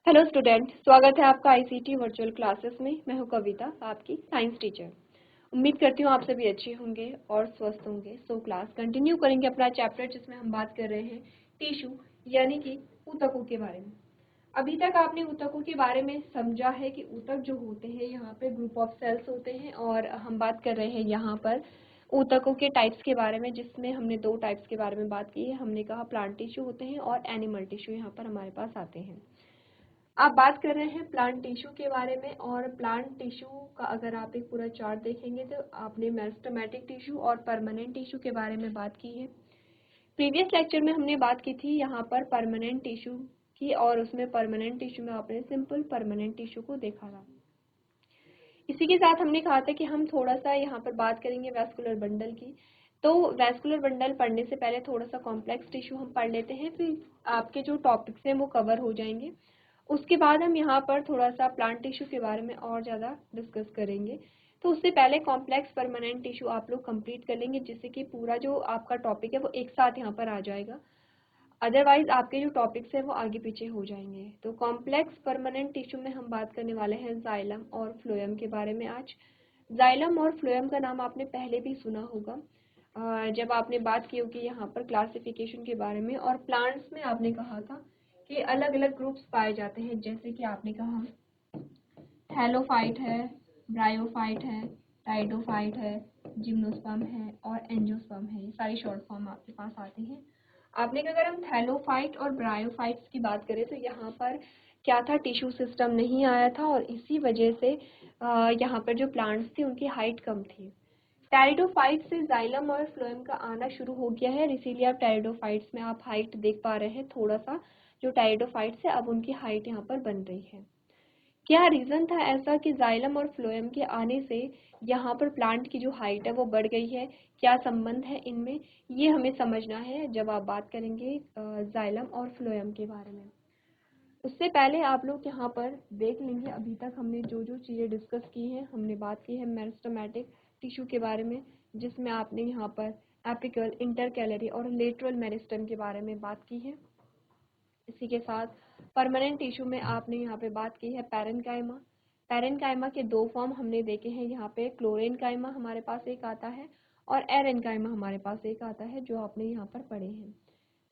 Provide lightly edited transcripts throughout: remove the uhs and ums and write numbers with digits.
Hello student, स्वागत है आपका आईसीटी वर्चुअल क्लासेस में। मैं हूं कविता, आपकी साइंस टीचर। उम्मीद करती हूं आप सभी अच्छे होंगे और स्वस्थ होंगे। सो क्लास कंटिन्यू करेंगे अपना चैप्टर जिसमें हम बात कर रहे हैं टिश्यू यानी कि ऊतकों के बारे में। अभी तक आपने ऊतकों के बारे में समझा है कि ऊतक जो होते हैं यहाँ पे ग्रुप ऑफ सेल्स होते हैं, और हम बात कर रहे हैं यहाँ पर ऊतकों के टाइप्स के बारे में, जिसमें हमने दो टाइप्स के बारे में बात की है। हमने कहा प्लांट टिश्यू होते हैं और एनिमल टिश्यू यहाँ पर हमारे पास आते हैं। आप बात कर रहे हैं प्लांट टिश्यू के बारे में, और प्लांट टिश्यू का अगर आप एक पूरा चार्ट देखेंगे तो आपने मेरिस्टेमेटिक टिश्यू और परमानेंट टिश्यू के बारे में बात की है। प्रीवियस लेक्चर में हमने बात की थी यहाँ पर परमानेंट टिश्यू की, और उसमें परमानेंट टिश्यू में आपने सिंपल परमानेंट टिश्यू को देखा था। इसी के साथ हमने कहा था कि हम थोड़ा सा यहाँ पर बात करेंगे वैस्कुलर बंडल की। तो वैस्कुलर बंडल पढ़ने से पहले थोड़ा सा कॉम्प्लेक्स टिश्यू हम पढ़ लेते हैं, फिर आपके जो टॉपिक्स हैं वो कवर हो जाएंगे। उसके बाद हम यहाँ पर थोड़ा सा प्लांट टिश्यू के बारे में और ज़्यादा डिस्कस करेंगे। तो उससे पहले कॉम्प्लेक्स परमानेंट टिश्यू आप लोग कंप्लीट कर लेंगे, जिससे कि पूरा जो आपका टॉपिक है वो एक साथ यहाँ पर आ जाएगा। अदरवाइज आपके जो टॉपिक्स हैं वो आगे पीछे हो जाएंगे। तो कॉम्प्लेक्स परमानेंट टिश्यू में हम बात करने वाले हैं जाइलम और फ्लोएम के बारे में आज। जाइलम और फ्लोएम का नाम आपने पहले भी सुना होगा जब आपने बात की होगी यहाँ पर क्लासिफिकेशन के बारे में। और प्लांट्स में आपने कहा था कि अलग अलग ग्रुप्स पाए जाते हैं, जैसे कि आपने कहा थैलोफाइट है, ब्रायोफाइट है, टाइडोफाइट है, जिम्नोस्पर्म है और एंजियोस्पर्म है। ये सारी शॉर्ट फॉर्म आपके पास आती हैं। आपने अगर हम थैलोफाइट और ब्रायोफाइट्स की बात करें तो यहाँ पर क्या था, टिश्यू सिस्टम नहीं आया था, और इसी वजह से यहाँ पर जो प्लांट्स थी उनकी हाइट कम थी। टेरिडोफाइट से जाइलम और फ्लोएम का आना शुरू हो गया है, इसीलिए आप टेरिडोफाइट्स में आप हाइट देख पा रहे हैं थोड़ा सा। जो टेरिडोफाइट्स है अब उनकी हाइट यहाँ पर बन रही है। क्या रीज़न था ऐसा कि जाइलम और फ्लोएम के आने से यहाँ पर प्लांट की जो हाइट है वो बढ़ गई है? क्या संबंध है इनमें, ये हमें समझना है जब आप बात करेंगे जाइलम और फ्लोएम के बारे में। उससे पहले आप लोग यहाँ पर देख लेंगे अभी तक हमने जो जो चीज़ें डिस्कस की हैं। हमने बात की है मेरिस्टेमेटिक टिश्यू के बारे में, जिसमें आपने यहाँ पर एपिकल, इंटरकैलरी और लेटरल मेरिस्टेम के बारे में बात की है। इसी के साथ परमानेंट टिश्यू में आपने यहाँ पे बात की है पैरेन्काइमा। पैरेन्काइमा के दो फॉर्म हमने देखे हैं यहाँ पे, क्लोरेन्काइमा हमारे पास एक आता है और एरेन्काइमा हमारे पास एक आता है, जो आपने यहाँ पर पढ़े हैं।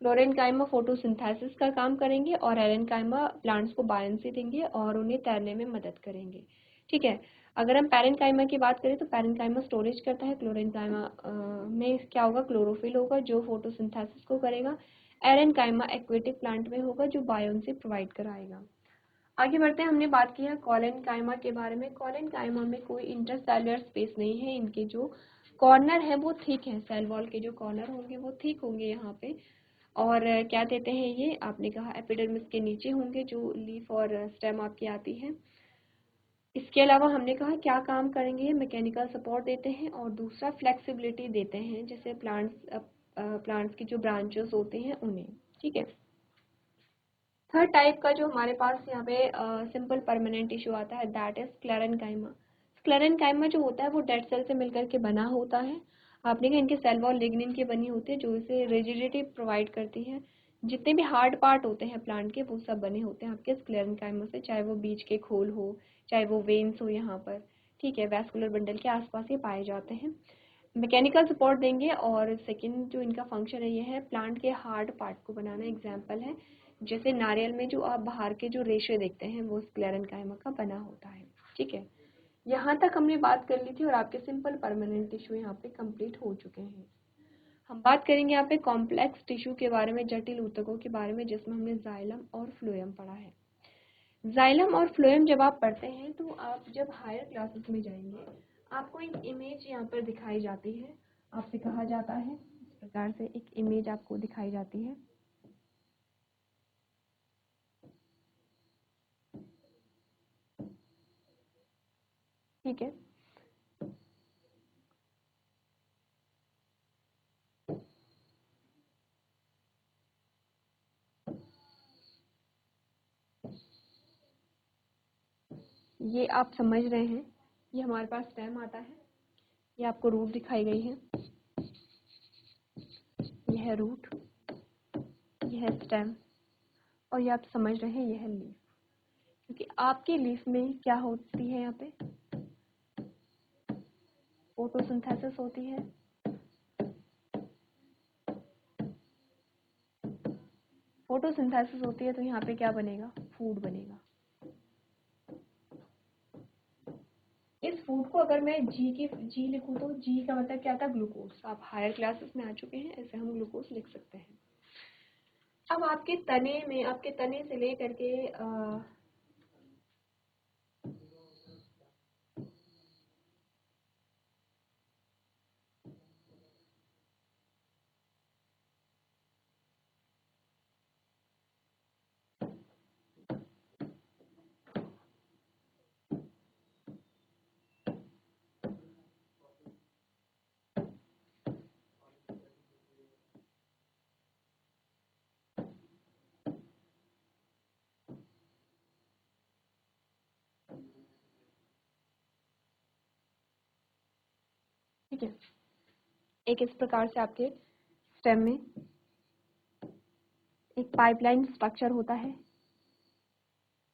क्लोरेन्काइमा फोटोसिंथेसिस का काम करेंगे और एरेन्काइमा प्लांट्स को बायंसी देंगे और उन्हें तैरने में मदद करेंगे। ठीक है, अगर हम पैरेन्काइमा की बात करें तो पैरेन्काइमा स्टोरेज करता है, क्लोरेन्काइमा में क्या होगा, क्लोरोफिल होगा जो फोटोसिंथेसिस को करेगा। एरेन्काइमा एक्वेटिक प्लांट में होगा जो बायोन्सी प्रोवाइड कराएगा। आगे बढ़ते हैं, हमने बात की है कॉलेनकाइमा के बारे में। कॉलेनकाइमा में कोई इंटरसेलुलर स्पेस नहीं है, इनके जो कॉर्नर है वो थिक है, सेल वॉल के जो कॉर्नर होंगे वो थिक होंगे यहाँ पे। और क्या देते हैं ये, आपने कहा एपिडर्मिस के नीचे होंगे जो लीफ और स्टेम आपकी आती है। इसके अलावा हमने कहा क्या काम करेंगे, ये मैकेनिकल सपोर्ट देते हैं और दूसरा फ्लेक्सिबिलिटी देते हैं, जैसे प्लांट्स की जो ब्रांचेस होते हैं उन्हें। ठीक है, थर्ड टाइप का जो हमारे पास यहाँ पे सिंपल परमानेंट टिश्यू आता है, दैट इज स्क्लेरेन्काइमा। स्क्लेरेन्काइमा जो होता है वो डेड सेल से मिलकर के बना होता है। आपने कहा इनके सेल वॉल लिग्निन की बनी होती है जो इसे रिजिडिटी प्रोवाइड करती है। जितने भी हार्ड पार्ट होते हैं प्लांट के वो सब बने होते हैं आपके स्क्लेरेन्काइमा से, चाहे वो बीज के खोल हो, चाहे वो वेन्स हो यहाँ पर। ठीक है, वैस्कुलर बंडल के आसपास ये पाए जाते हैं, मैकेनिकल सपोर्ट देंगे। और सेकंड जो इनका फंक्शन है ये है प्लांट के हार्ड पार्ट को बनाना। एग्जांपल है जैसे नारियल में जो आप बाहर के जो रेशे देखते हैं वो स्क्लेरेन्काइमा का बना होता है। ठीक है, यहाँ तक हमने बात कर ली थी और आपके सिंपल परमानेंट टिश्यू यहाँ पे कंप्लीट हो चुके हैं। हम बात करेंगे यहाँ पे कॉम्प्लेक्स टिश्यू के बारे में, जटिल ऊतकों के बारे में, जिसमें हमने जाइलम और फ्लोएम पढ़ा है। जाइलम और फ्लोएम जब आप पढ़ते हैं तो आप जब हायर क्लासेस में जाएंगे आपको एक इमेज यहाँ पर दिखाई जाती है, आपसे कहा जाता है इस प्रकार से एक इमेज आपको दिखाई जाती है। ठीक है, ये आप समझ रहे हैं, ये हमारे पास स्टेम आता है, ये आपको रूट दिखाई गई है, यह है रूट, यह है स्टेम, और ये आप समझ रहे हैं यह है लीफ। क्योंकि आपके लीफ में क्या होती है, यहाँ पे फोटोसिंथेसिस होती है। फोटोसिंथेसिस होती है तो यहाँ पे क्या बनेगा, फूड बनेगा। इस फूड को अगर मैं जी लिखूं तो जी का मतलब क्या था, ग्लूकोज। आप हायर क्लासेस में आ चुके हैं, ऐसे हम ग्लूकोज लिख सकते हैं। अब आपके तने से लेकर के ठीक है, एक इस प्रकार से आपके स्टेम में एक पाइपलाइन स्ट्रक्चर होता है।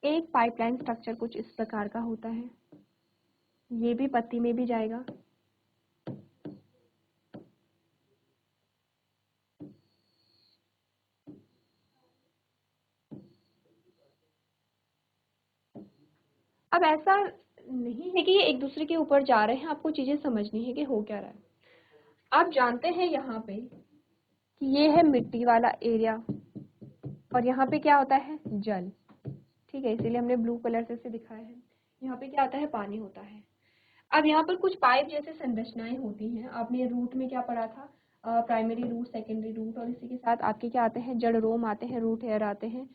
एक पाइपलाइन स्ट्रक्चर कुछ इस प्रकार का होता है, ये भी पत्ती में भी जाएगा। अब ऐसा नहीं है कि ये एक दूसरे के ऊपर जा रहे हैं, आपको चीजें समझनी है कि हो क्या रहा है। आप जानते हैं यहाँ पे कि ये है मिट्टी वाला एरिया और यहाँ पे क्या होता है, जल। ठीक है, इसीलिए हमने ब्लू कलर से इसे दिखाया है। यहाँ पे क्या होता है, पानी होता है। अब यहाँ पर कुछ पाइप जैसे संरचनाएं होती हैं। आपने रूट में क्या पढ़ा था, प्राइमरी रूट, सेकेंडरी रूट, और इसी के साथ आपके क्या आते हैं, जड़ रोम आते हैं, रूट हेयर आते हैं।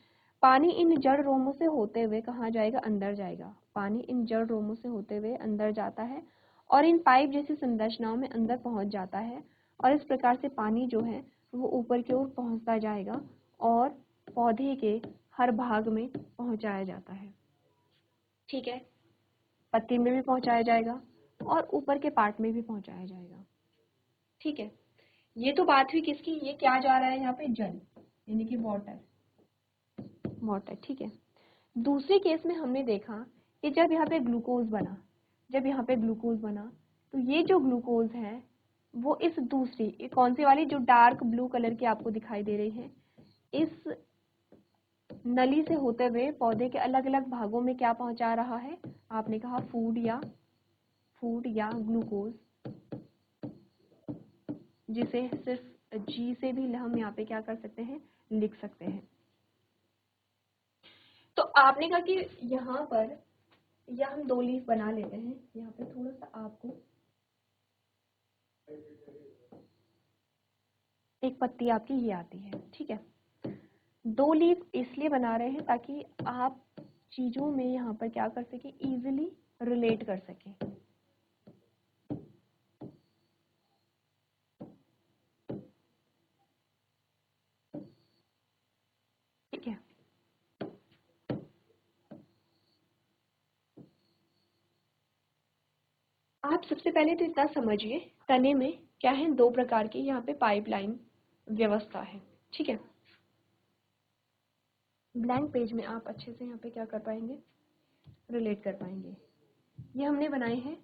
पानी इन जड़ रोमों से होते हुए कहाँ जाएगा, अंदर जाएगा। पानी इन जड़ रोमों से होते हुए अंदर जाता है और इन पाइप जैसी संरचनाओं में अंदर पहुंच जाता है, और इस प्रकार से पानी जो है वो ऊपर की ओर पहुंचता जाएगा और पौधे के हर भाग में पहुंचाया जाता है। ठीक है, पत्ती में भी पहुंचाया जाएगा और ऊपर के पार्ट में भी पहुंचाया जाएगा। ठीक है, ये तो बात हुई किसकी, ये क्या जा रहा है यहाँ पे, जल, यानी कि वाटर। वाटर, ठीक है। दूसरे केस में हमने देखा कि जब यहाँ पे ग्लूकोज बना, तो ये जो ग्लूकोज है वो इस दूसरी, ये कौन सी वाली, जो डार्क ब्लू कलर की आपको दिखाई दे रही है, इस नली से होते हुए पौधे के अलग अलग भागों में क्या पहुंचा रहा है, आपने कहा फूड या ग्लूकोज, जिसे सिर्फ जी से भी हम यहाँ पे क्या कर सकते हैं, लिख सकते हैं। तो आपने कहा कि यहाँ पर, या हम दो लीफ बना लेते हैं, यहाँ पे थोड़ा सा आपको एक पत्ती आपकी ये आती है। ठीक है, दो लीफ इसलिए बना रहे हैं ताकि आप चीजों में यहाँ पर क्या कर सके, इजीली रिलेट कर सके। ठीक है, आप सबसे पहले तो इतना समझिए, तने में क्या है, दो प्रकार की यहाँ पे पाइपलाइन व्यवस्था है। ठीक है, ब्लैंक पेज में आप अच्छे से यहाँ पे क्या कर पाएंगे, रिलेट कर पाएंगे। ये हमने बनाए हैं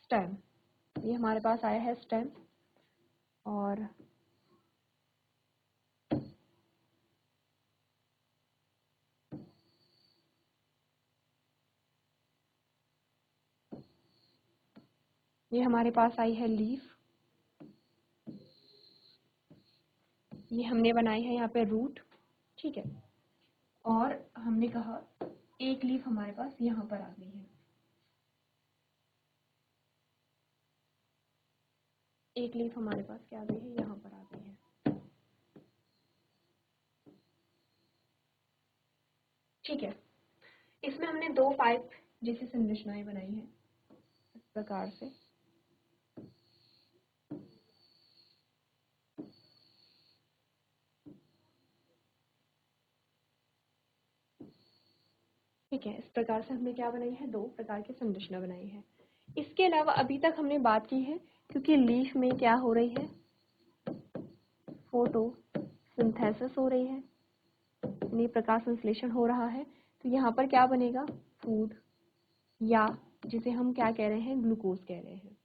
स्टेम, ये हमारे पास आया है स्टेम, और ये हमारे पास आई है लीफ, ये हमने बनाई है यहाँ पे रूट। ठीक है, और हमने कहा एक लीफ हमारे पास यहाँ पर आ गई है, एक लीफ हमारे पास क्या आ गई है, यहाँ पर आ गई है। ठीक है, इसमें हमने दो पाइप जैसी संरचनाएं बनाई हैं इस प्रकार से। ठीक है, इस प्रकार से हमने क्या बनाई है, दो प्रकार की संरचना बनाई है। इसके अलावा अभी तक हमने बात की है, क्योंकि लीफ में क्या हो रही है, फोटोसिंथेसिस हो रही है, यानी प्रकाश संश्लेषण हो रहा है, तो यहाँ पर क्या बनेगा, फूड, या जिसे हम क्या कह रहे हैं, ग्लूकोज कह रहे हैं।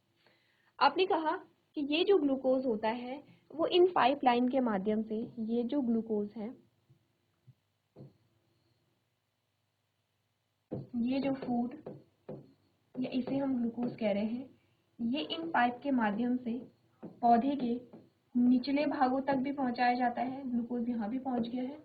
आपने कहा कि ये जो ग्लूकोज होता है वो इन पाइपलाइन के माध्यम से, ये जो ग्लूकोज है, ये जो फूड या इसे हम ग्लूकोज कह रहे हैं, ये इन पाइप के माध्यम से पौधे के निचले भागों तक भी पहुंचाया जाता है। ग्लूकोज यहाँ भी पहुंच गया है,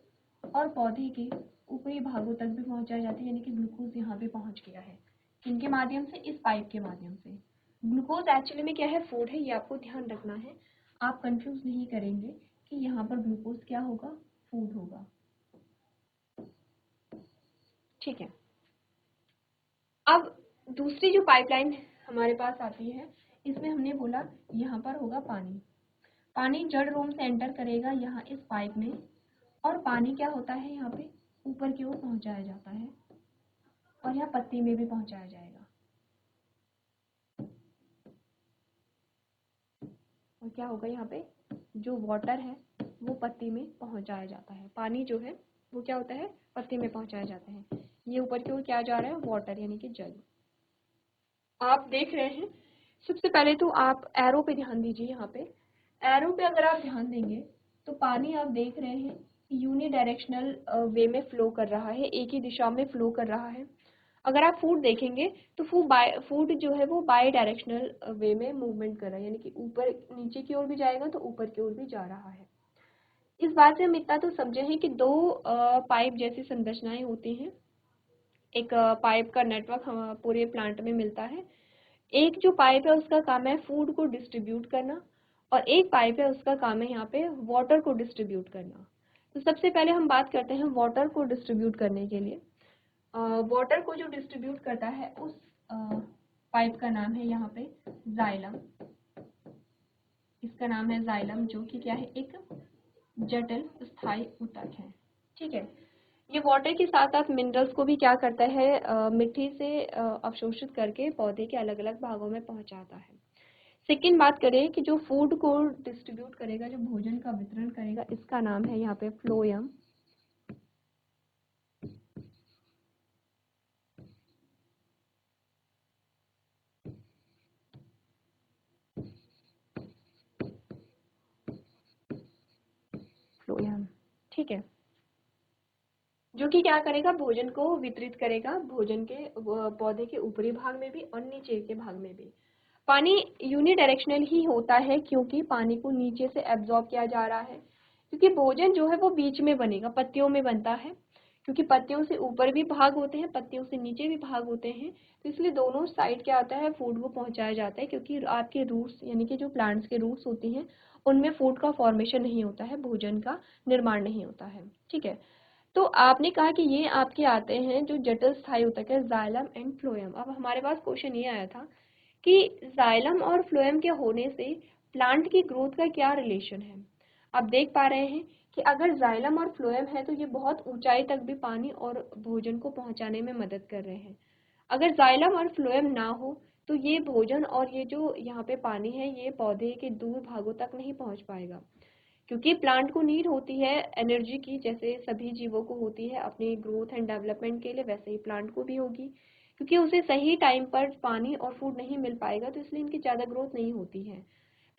और पौधे के ऊपरी भागों तक भी पहुंचाया जाता है, यानी कि ग्लूकोज यहाँ भी पहुंच गया है। किनके माध्यम से, इस पाइप के माध्यम से। ग्लूकोज एक्चुअली में क्या है, फूड है, ये आपको ध्यान रखना है। आप कंफ्यूज नहीं करेंगे कि यहाँ पर ग्लूकोज क्या होगा, फूड होगा। ठीक है। अब दूसरी जो पाइपलाइन हमारे पास आती है, इसमें हमने बोला यहाँ पर होगा पानी। पानी जड़ रोम से एंटर करेगा यहाँ इस पाइप में, और पानी क्या होता है, यहाँ पे ऊपर की ओर पहुंचाया जाता है, और यहाँ पत्ती में भी पहुंचाया जाएगा। और क्या होगा, यहाँ पे जो वाटर है वो पत्ती में पहुंचाया जाता है। पानी जो है वो क्या होता है, पत्ती में पहुंचाया जाता है। ये ऊपर की ओर क्या जा रहा है, वाटर यानी कि जल। आप देख रहे हैं, सबसे पहले तो आप एरो पे ध्यान दीजिए। यहाँ पे एरो पे अगर आप ध्यान देंगे तो पानी आप देख रहे हैं यूनिडायरेक्शनल वे में फ्लो कर रहा है, एक ही दिशा में फ्लो कर रहा है। अगर आप फूड देखेंगे तो फूड जो है वो बाई डायरेक्शनल वे में मूवमेंट कर रहा है, यानी कि ऊपर नीचे की ओर भी जाएगा तो ऊपर की ओर भी जा रहा है। इस बात से हम इतना तो समझे हैं कि दो पाइप जैसी संरचनाएं होती हैं। एक पाइप का नेटवर्क हम पूरे प्लांट में मिलता है। एक जो पाइप है उसका काम है फूड को डिस्ट्रीब्यूट करना, और एक पाइप है उसका काम है यहाँ पे वाटर को डिस्ट्रीब्यूट करना। तो सबसे पहले हम बात करते हैं वाटर को डिस्ट्रीब्यूट करने के लिए। वाटर को जो डिस्ट्रीब्यूट करता है उस पाइप का नाम है यहाँ पे जाइलम। इसका नाम है जाइलम, जो कि क्या है, एक जटिल स्थायी ऊतक है। ठीक है। ये वाटर के साथ साथ मिनरल्स को भी क्या करता है, मिट्टी से अवशोषित करके पौधे के अलग अलग भागों में पहुंचाता है। सेकेंड बात करें कि जो फूड को डिस्ट्रीब्यूट करेगा, जो भोजन का वितरण करेगा, इसका नाम है यहाँ पे फ्लोएम। फ्लोएम, ठीक है, जो कि क्या करेगा, भोजन को वितरित करेगा, भोजन के पौधे के ऊपरी भाग में भी और नीचे के भाग में भी। पानी यूनिडायरेक्शनल ही होता है, क्योंकि पानी को नीचे से एब्जॉर्ब किया जा रहा है, क्योंकि भोजन जो है वो बीच में बनेगा, पत्तियों में बनता है। क्योंकि पत्तियों से ऊपर भी भाग होते हैं, पत्तियों से नीचे भी भाग होते हैं, तो इसलिए दोनों साइड क्या होता है, फूड को पहुंचाया जाता है। क्योंकि आपके रूट्स यानी कि जो प्लांट्स के रूट्स होती हैं उनमें फूड का फॉर्मेशन नहीं होता है, भोजन का निर्माण नहीं होता है। ठीक है। तो आपने कहा कि ये आपके आते हैं जो जटिल स्थायी ऊतक है, जाइलम एंड फ्लोएम। अब हमारे पास क्वेश्चन ये आया था कि जाइलम और फ्लोएम के होने से प्लांट की ग्रोथ का क्या रिलेशन है। आप देख पा रहे हैं कि अगर जाइलम और फ्लोएम है तो ये बहुत ऊंचाई तक भी पानी और भोजन को पहुंचाने में मदद कर रहे हैं। अगर जाइलम और फ्लोएम ना हो तो ये भोजन और ये जो यहाँ पे पानी है ये पौधे के दूर भागों तक नहीं पहुंच पाएगा। क्योंकि प्लांट को नीड होती है एनर्जी की, जैसे सभी जीवों को होती है अपनी ग्रोथ एंड डेवलपमेंट के लिए, वैसे ही प्लांट को भी होगी। क्योंकि उसे सही टाइम पर पानी और फूड नहीं मिल पाएगा तो इसलिए इनकी ज़्यादा ग्रोथ नहीं होती है।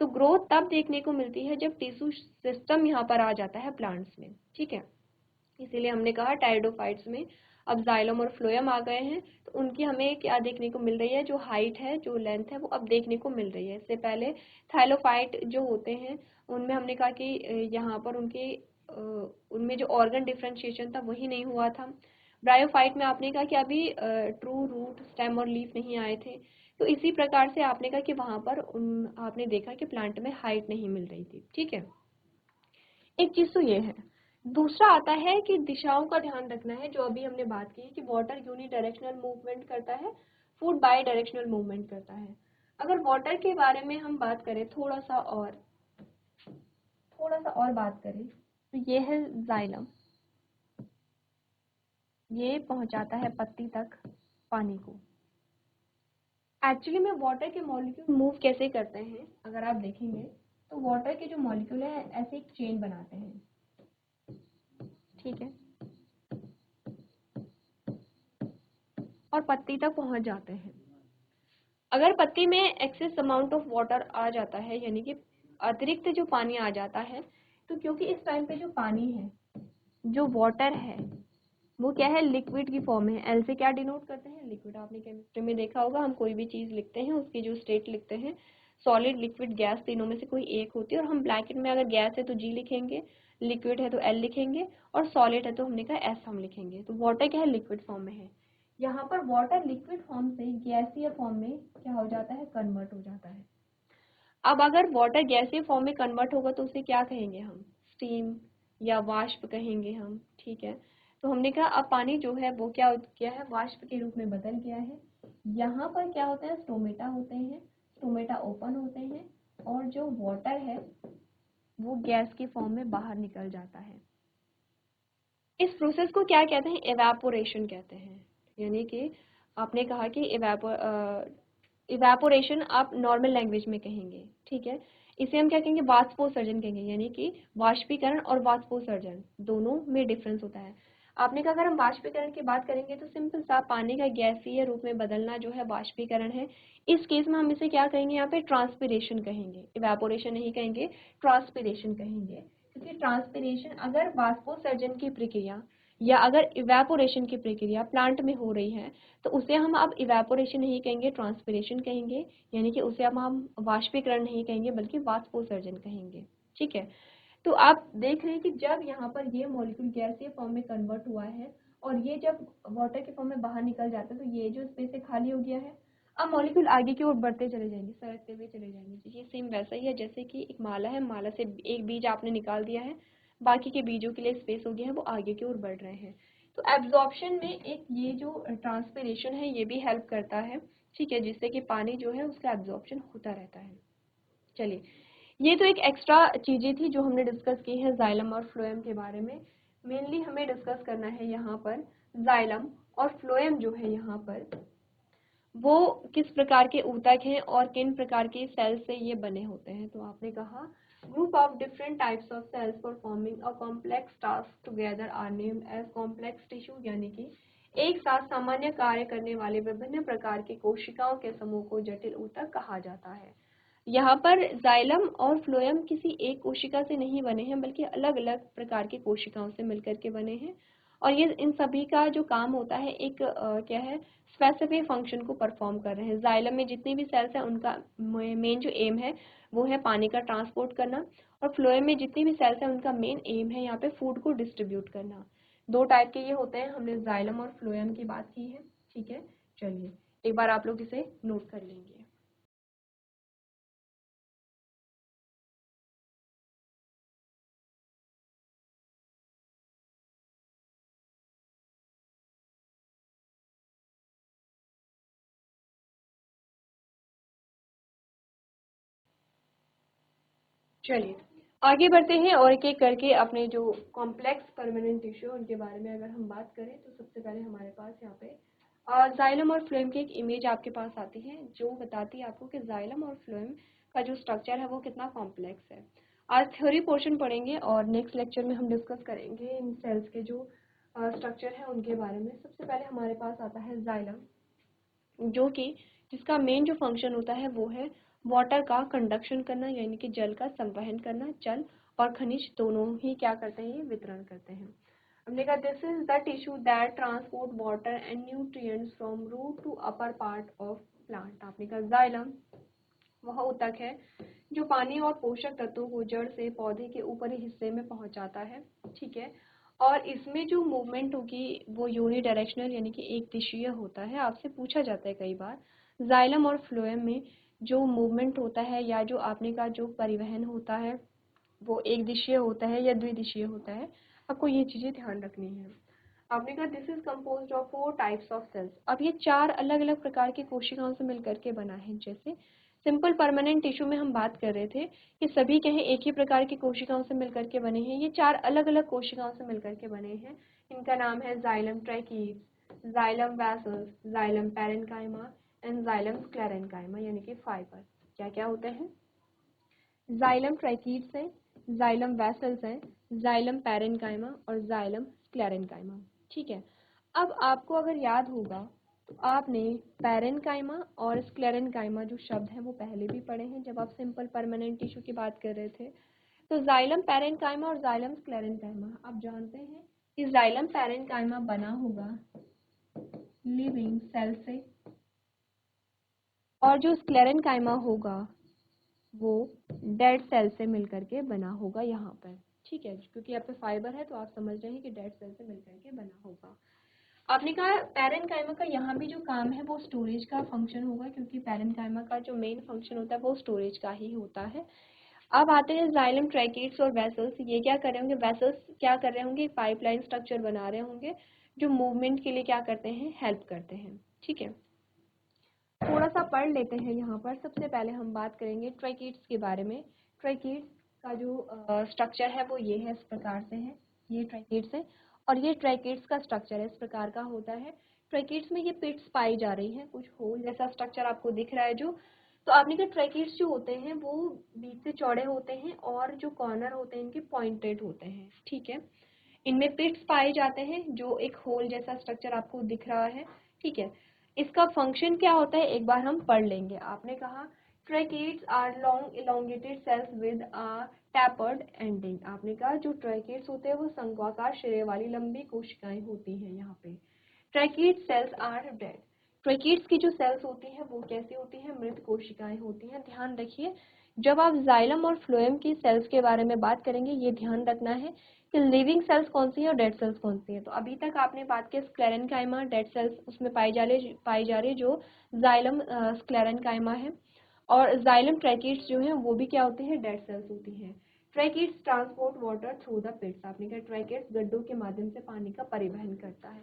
तो ग्रोथ तब देखने को मिलती है जब टिश्यू सिस्टम यहाँ पर आ जाता है प्लांट्स में। ठीक है। इसीलिए हमने कहा टाइडोफाइट्स में अब जाइलम और फ्लोएम आ गए हैं, तो उनकी हमें क्या देखने को मिल रही है, जो हाइट है, जो लेंथ है, वो अब देखने को मिल रही है। इससे पहले थाइलोफाइट जो होते हैं उनमें हमने कहा कि यहाँ पर उनमें जो ऑर्गन डिफरेंशिएशन था वही नहीं हुआ था। ब्रायोफाइट में आपने कहा कि अभी ट्रू रूट, स्टेम और लीफ नहीं आए थे। तो इसी प्रकार से आपने कहा कि वहाँ पर आपने देखा कि प्लांट में हाइट नहीं मिल रही थी। ठीक है। एक चीज तो ये है। दूसरा आता है कि दिशाओं का ध्यान रखना है, जो अभी हमने बात की कि वाटर यूनिडायरेक्शनल मूवमेंट करता है, फूड बाई डायरेक्शनल मूवमेंट करता है। अगर वाटर के बारे में हम बात करें थोड़ा सा और बात करें तो ये है जाइलम। ये पहुंचाता है पत्ती तक पानी को। एक्चुअली में वाटर के मॉलिक्यूल मूव कैसे करते हैं अगर आप देखेंगे तो वाटर के जो मॉलिक्यूल है ऐसे एक चेन बनाते हैं। ठीक है। और पत्ती तक पहुंच जाते हैं। अगर पत्ती में एक्सेस अमाउंट ऑफ वाटर आ जाता है, यानी कि अतिरिक्त जो पानी आ जाता है, तो क्योंकि इस टाइम पे जो पानी है, जो वाटर है, वो क्या है, लिक्विड की फॉर्म में है। एल से क्या डिनोट करते हैं, लिक्विड। आपने केमिस्ट्री में देखा होगा, हम कोई भी चीज लिखते हैं उसकी जो स्टेट लिखते हैं, सॉलिड, लिक्विड, गैस, तीनों में से कोई एक होती है। और हम ब्रैकेट में अगर गैस है तो जी लिखेंगे, लिक्विड है तो एल लिखेंगे, और सॉलिड है तो हमने कहा एस हम लिखेंगे। तो वाटर क्या है, लिक्विड फॉर्म में है। यहाँ पर वाटर लिक्विड फॉर्म से गैसीय फॉर्म में क्या हो जाता है, कन्वर्ट हो जाता है। अब अगर वाटर गैसीय फॉर्म में कन्वर्ट होगा तो उसे क्या कहेंगे हम, स्टीम या वाष्प कहेंगे हम, ठीक है। तो हमने कहा अब पानी जो है वो क्या किया है, वाष्प के रूप में बदल गया है। यहाँ पर क्या होता है, स्टोमेटा होते हैं, स्टोमेटा ओपन होते हैं, और जो वाटर है वो गैस की फॉर्म में बाहर निकल जाता है। इस प्रोसेस को क्या कहते हैं, इवेपोरेशन कहते हैं। यानी कि आपने कहा कि इवेपोरेशन आप नॉर्मल लैंग्वेज में कहेंगे, ठीक है। इसे हम क्या कहेंगे, वाष्पोत्सर्जन कहेंगे। यानी कि वाष्पीकरण और वाष्पोत्सर्जन दोनों में डिफरेंस होता है। आपने कहा अगर हम वाष्पीकरण की बात करेंगे तो सिंपल सा पानी का गैसीय रूप में बदलना जो है वाष्पीकरण है। इस केस में हम इसे क्या कहेंगे, यहाँ पे ट्रांसपिरेशन कहेंगे, इवेपोरेशन नहीं कहेंगे, ट्रांसपिरेशन कहेंगे। क्योंकि ट्रांसपिरेशन अगर वाष्पोत्सर्जन की प्रक्रिया या अगर इवेपोरेशन की प्रक्रिया प्लांट में हो रही है तो उसे हम अब इवेपोरेशन नहीं कहेंगे, ट्रांसपिरेशन कहेंगे। यानी कि उसे अब हम वाष्पीकरण नहीं कहेंगे बल्कि वाष्पोत्सर्जन कहेंगे, ठीक है। तो आप देख रहे हैं कि जब यहाँ पर ये मॉलिक्यूल गैसीय फॉर्म में कन्वर्ट हुआ है और ये जब वाटर के फॉर्म में बाहर निकल जाता है तो ये जो स्पेस है खाली हो गया है। अब मॉलिक्यूल आगे की ओर बढ़ते चले जाएंगे, सरकते हुए चले जाएंगे। ये सेम वैसा ही है जैसे कि एक माला है, माला से एक बीज आपने निकाल दिया है, बाकी के बीजों के लिए स्पेस हो गया है, वो आगे की ओर बढ़ रहे हैं। तो एब्जॉर्प्शन में एक ये जो ट्रांसपिरेशन है ये भी हेल्प करता है, ठीक है, जिससे कि पानी जो है उसका एब्जॉर्प्शन होता रहता है। चलिए, ये तो एक एक्स्ट्रा चीजें थी जो हमने डिस्कस की है जाइलम और फ्लोएम के बारे में। मेनली हमें डिस्कस करना है यहाँ पर जाइलम और फ्लोएम जो है यहाँ पर वो किस प्रकार के ऊतक हैं और किन प्रकार के सेल से ये बने होते हैं। तो आपने कहा group of different types of cells performing a complex task together are named as complex tissue. यानी कि एक साथ सामान्य कार्य करने वाले विभिन्न प्रकार के कोशिकाओं के समूह को जटिल ऊतक कहा जाता है। यहाँ पर जाइलम और फ्लोएम किसी एक कोशिका से नहीं बने हैं बल्कि अलग अलग प्रकार की कोशिकाओं से मिलकर के बने हैं। और ये इन सभी का जो काम होता है एक क्या है, स्पेसिफिक फंक्शन को परफॉर्म कर रहे हैं। जाइलम में जितनी भी सेल्स हैं उनका मेन जो एम है वो है पानी का ट्रांसपोर्ट करना, और फ्लोएम में जितनी भी सेल्स हैं उनका मेन एम है यहाँ पे फूड को डिस्ट्रीब्यूट करना। दो टाइप के ये होते हैं, हमने जाइलम और फ्लोएम की बात की है, ठीक है। चलिए एक बार आप लोग इसे नोट कर लेंगे। चलिए आगे बढ़ते हैं और एक एक करके अपने जो कॉम्प्लेक्स परमानेंट टिश्यू उनके बारे में अगर हम बात करें तो सबसे पहले हमारे पास यहाँ पे जाइलम और फ्लोएम की एक इमेज आपके पास आती है जो बताती है आपको कि जाइलम और फ्लोएम का जो स्ट्रक्चर है वो कितना कॉम्प्लेक्स है। आज थ्योरी पोर्शन पढ़ेंगे और नेक्स्ट लेक्चर में हम डिस्कस करेंगे इन सेल्स के जो स्ट्रक्चर है उनके बारे में। सबसे पहले हमारे पास आता है जाइलम, जो कि जिसका मेन जो फंक्शन होता है वो है वाटर का कंडक्शन करना, यानी कि जल का संवहन करना। जल और खनिज दोनों ही क्या करते हैं, ये वितरण करते हैं। हमने कहा this is the tissue that transport water and nutrients from root to upper part of plant. आपने कहा जाइलम वह ऊतक है जो पानी और पोषक तत्वों को जड़ से पौधे के ऊपरी हिस्से में पहुंचाता है, ठीक है। और इसमें जो मूवमेंट होगी वो यूनिडायरेक्शनल यानी कि एक दिशीय होता है। आपसे पूछा जाता है कई बार जाइलम और फ्लोएम में जो मूवमेंट होता है या जो आपने का जो परिवहन होता है वो एक दिशीय होता है या द्विदिशीय होता है। आपको ये चीजें ध्यान रखनी है। आपने कहा this is composed of 4 types of cells. अब ये 4 अलग अलग प्रकार की कोशिकाओं से मिलकर के बना है। जैसे सिंपल परमानेंट टिश्यू में हम बात कर रहे थे कि सभी कहीं एक ही प्रकार की कोशिकाओं से मिलकर के बने हैं, ये 4 अलग अलग कोशिकाओं से मिलकर के बने हैं। इनका नाम है xylem tracheids, xylem vessels, xylem parenchyma and xylem sclerenchyma, यानी कि फाइबर। क्या क्या होते हैं, जाइलम ट्रैकीड्स है, जाइलम वैसल्स है, जाइलम पैरेन्काइमा और जाइलम स्क्लेरेन्काइमा, ठीक है। अब आपको अगर याद होगा आपने पैरेन्काइमा और स्क्लेरेन्काइमा जो शब्द हैं वो पहले भी पढ़े हैं जब आप सिंपल परमानेंट टिश्यू की बात कर रहे थे। तो जाइलम पैरेन्काइमा और जाइलम स्क्लेरेन्काइमा आप जानते हैं कि जाइलम पैरेन्काइमा बना होगा लिविंग सेल से और जो स्क्लेरेन्काइमा होगा वो डेड सेल से मिलकर के बना होगा यहाँ पर। ठीक है, क्योंकि यहाँ पे फाइबर है तो आप समझ रहे हैं कि डेड सेल से मिलकर के बना होगा। आपने कहा पैरेन्काइमा का यहाँ भी जो काम है वो स्टोरेज का फंक्शन होगा, क्योंकि पैरेन्काइमा का जो मेन फंक्शन होता है वो स्टोरेज का ही होता है। अब आते हैं जाइलम ट्रैकेट्स और वेसल्स। ये क्या कर रहे होंगे, वेसल्स क्या कर रहे होंगे, पाइपलाइन स्ट्रक्चर बना रहे होंगे जो मूवमेंट के लिए क्या करते हैं, हेल्प करते हैं। ठीक है, थोड़ा सा पढ़ लेते हैं यहाँ पर। सबसे पहले हम बात करेंगे ट्रैकेट्स के बारे में। ट्रैकेट्स का जो स्ट्रक्चर है वो ये है, इस प्रकार से है, ये ट्रैकेट्स है और ये ट्रैकेट्स का स्ट्रक्चर है, इस प्रकार का होता है। ट्रैकेट्स में ये पिट्स पाई जा रही हैं, कुछ होल जैसा स्ट्रक्चर आपको दिख रहा है जो। तो आपने कहा ट्रैकेट्स जो होते हैं वो बीच से चौड़े होते हैं और जो कॉर्नर होते हैं इनके पॉइंटेड होते हैं। ठीक है, इनमें पिट्स पाए जाते हैं जो एक होल जैसा स्ट्रक्चर आपको दिख रहा है। ठीक है, इसका फंक्शन क्या होता है एक बार हम पढ़ लेंगे। आपने कहा tracheids are long elongated cells with a tapered ending. आपने कहा जो ट्रैकेट्स होते हैं वो शंक्वाकार सिरे वाली लंबी कोशिकाएं होती हैं। यहाँ पे tracheid cells are dead. Tracheids की जो सेल्स होती हैं वो कैसी होती हैं, मृत कोशिकाएं होती हैं। ध्यान रखिए, जब आप जाइलम और फ्लोएम की सेल्स के बारे में बात करेंगे ये ध्यान रखना है कि लिविंग सेल्स कौन सी है और डेड सेल्स कौन सी है। तो अभी तक आपने बात की स्क्लेरेन्काइमा, डेड सेल्स उसमें पाई जा रही जो जाइलम स्क्लेरेन्काइमा है, और जाइलम ट्रैकेट्स जो हैं वो भी क्या होते हैं, डेड सेल्स होती हैं। Tracheids transport water through the pits. आपने कहा ट्रैकेट्स गड्ढों के माध्यम से पानी का परिवहन करता है।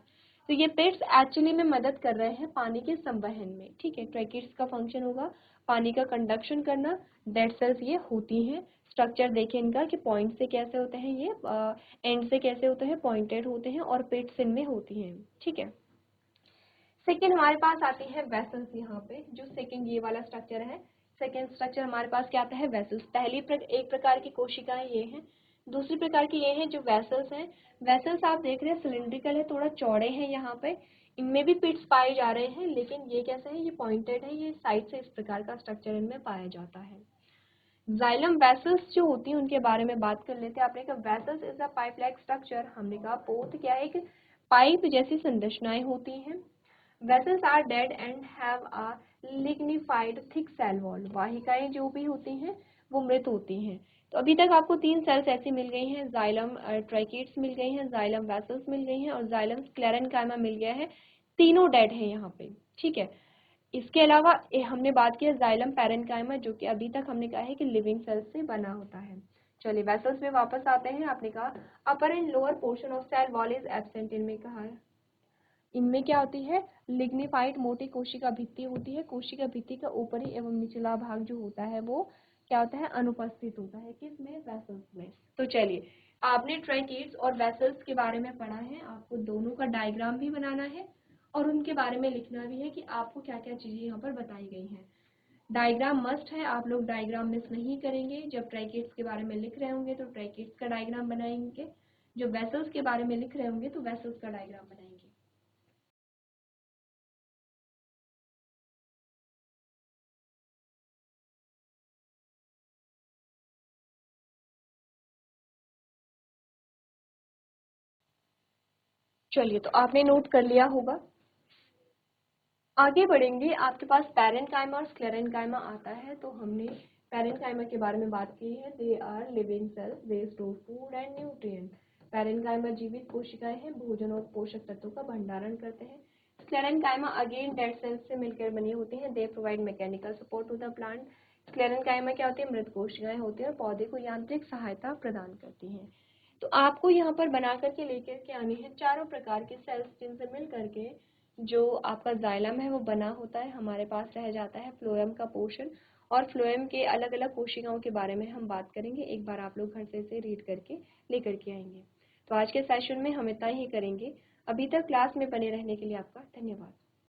तो ये पिट्स एक्चुअली में मदद कर रहे हैं पानी के संवहन में। ठीक है, ट्रैकेट्स का फंक्शन होगा पानी का कंडक्शन करना। डेड सेल्स ये होती हैं। स्ट्रक्चर देखें इनका कि पॉइंट से कैसे होते हैं, ये एंड से कैसे होते हैं, पॉइंटेड होते हैं और पिट्स इनमें होती हैं। ठीक है, सेकेंड हमारे पास आती है वेसल्स। यहाँ पे जो सेकेंड ये वाला स्ट्रक्चर है, सेकेंड स्ट्रक्चर हमारे पास क्या आता है, वेसल्स। पहली एक प्रकार की कोशिकाएं ये हैं, दूसरी प्रकार की ये हैं जो वेसल्स हैं। वेसल्स आप देख रहे हैं सिलिंड्रिकल है, थोड़ा चौड़े हैं। यहाँ पे इनमें भी पिट्स पाए जा रहे हैं, लेकिन ये कैसे हैं, ये पॉइंटेड है, ये साइड से इस प्रकार का स्ट्रक्चर इनमें पाया जाता है। जाइलम वेसल्स जो होती हैं उनके बारे में बात कर लेते हैं। आपने कहा vessels is a pipe like structure. हमने कहा पोत क्या है, एक पाइप जैसी संरचनाएं होती हैं। Vessels are dead and have a lignified thick cell wall। वाहिकाएं जो भी होती हैं वो मृत होती हैं। तो अभी तक आपको तीन सेल्स ऐसी मिल गई हैं, जाइलम ट्रैकेट्स मिल गई हैं, जाइलम वेसल्स मिल गई हैं और जाइलम स्क्लेरेन्काइमा मिल गया है। तीनों डेड हैं यहाँ पे। ठीक है, इसके अलावा हमने बात की है जाइलम पैरेन्काइमा जो कि अभी तक हमने कहा है कि लिविंग सेल्स से बना होता है। चलिए वेसल्स में वापस आते हैं। आपने कहा upper end lower portion of cell wall is absent. इनमें कहा है, इनमें क्या होती है, लिग्निफाइड मोटी कोशिका भित्ति होती है। कोशिका भित्ति का ऊपरी एवं निचला भाग जो होता है वो क्या होता है, अनुपस्थित होता है। किसमें, वेसल्स में। तो चलिए, आपने ट्रैकेट्स और वेसल्स के बारे में पढ़ा है, आपको दोनों का डायग्राम भी बनाना है और उनके बारे में लिखना भी है कि आपको क्या क्या चीजें यहाँ पर बताई गई हैं। डायग्राम मस्ट है, आप लोग डायग्राम मिस नहीं करेंगे। जब ट्रैकेट्स के बारे में लिख रहे होंगे तो ट्रैकेट्स का डायग्राम बनाएंगे, जो वेसल्स के बारे में लिख रहे होंगे तो वेसल्स का डायग्राम बनाएंगे। चलिए, तो आपने नोट कर लिया होगा। आगे बढ़ेंगे, आपके पास पैरेन्काइमा और स्क्लेरेन्काइमा आता है। तो हमने पैरेन्काइमा के बारे में बात की है, they are living cells, they store food and nutrient. Parenchyma जीवित कोशिकाएं हैं, भोजन और पोषक तत्वों का भंडारण करते हैं। स्क्लेरेन्काइमा अगेन डेड सेल्स से मिलकर बनी होती हैं, they provide mechanical support to the plant. Sclerenchyma क्या होती है, मृत कोशिकाएं होती हैं और पौधे को यांत्रिक सहायता प्रदान करती हैं। तो आपको यहाँ पर बना करके लेकर के आनी है चारों प्रकार के सेल्स जिनसे मिल करके जो आपका जाइलम है वो बना होता है। हमारे पास रह जाता है फ्लोएम का पोर्शन, और फ्लोएम के अलग अलग कोशिकाओं के बारे में हम बात करेंगे। एक बार आप लोग घर से इसे रीड करके लेकर के आएंगे। तो आज के सेशन में हम इतना ही करेंगे। अभी तक क्लास में बने रहने के लिए आपका धन्यवाद।